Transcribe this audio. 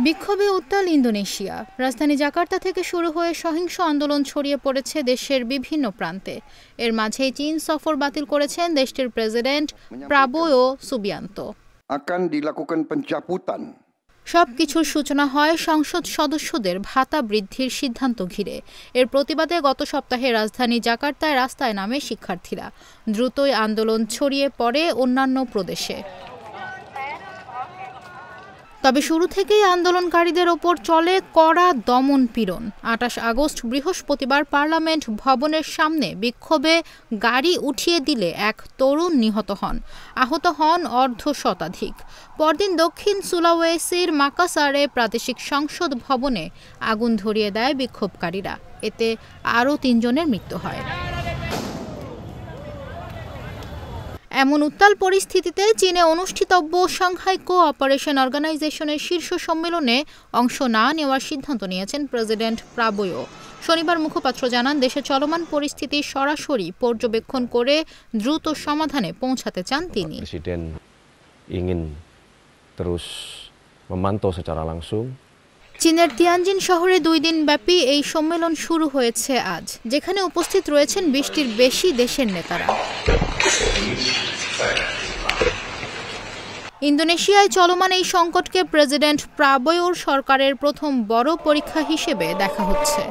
বিক্ষোভে উত্তাল ইন্দোনেশিয়া। রাজধানী জাকার্তা থেকে শুরু হয়ে সহিংস আন্দোলন ছড়িয়ে পড়েছে দেশের বিভিন্ন প্রান্তে। এর মাঝেই চীন সফর বাতিল করেছেন দেশটির প্রেসিডেন্ট প্রাবোয়ো সুবিয়ান্তো। সবকিছুর সূচনা হয় সংসদ সদস্যদের ভাতা বৃদ্ধির সিদ্ধান্ত ঘিরে। এর প্রতিবাদে গত সপ্তাহে রাজধানী জাকার্তায় রাস্তায় নামে শিক্ষার্থীরা। দ্রুতই আন্দোলন ছড়িয়ে পড়ে অন্যান্য প্রদেশে। তবে শুরু থেকেই আন্দোলনকারীদের ওপর চলে কড়া দমন পীড়ন। ২৮ আগস্ট বৃহস্পতিবার পার্লামেন্ট ভবনের সামনে বিক্ষোভে গাড়ি উঠিয়ে দিলে এক তরুণ নিহত হন, আহত হন অর্ধশতাধিক। পরদিন দক্ষিণ সুলাওয়েসির মাকাসারে প্রাদেশিক সংসদ ভবনে আগুন ধরিয়ে দেয় বিক্ষোভকারীরা। এতে আরও ৩ জনের মৃত্যু হয়। এমন উত্তাল পরিস্থিতিতে চীনে অনুষ্ঠিতব্য সাংহাই কোঅপারেশন অর্গানাইজেশনের শীর্ষ সম্মেলনে অংশ না নেওয়ার সিদ্ধান্ত নিয়েছেন প্রেসিডেন্ট প্রাবোয়ো। শনিবার মুখপাত্র জানান, দেশে চলমান পরিস্থিতি সরাসরি পর্যবেক্ষণ করে দ্রুত সমাধানে পৌঁছাতে চান তিনি। Presiden ingin terus memantau secara langsung। চীনের তিয়ানজিন শহরে ২ দিন ব্যাপী এই সম্মেলন শুরু হয়েছে আজ, যেখানে উপস্থিত রয়েছেন ২০টির বেশি দেশের নেতারা। ইন্দোনেশিয়ায় চলমান এই সংকটকে প্রেসিডেন্ট প্রাবোয়োর সরকারের প্রথম বড় পরীক্ষা হিসেবে দেখা হচ্ছে।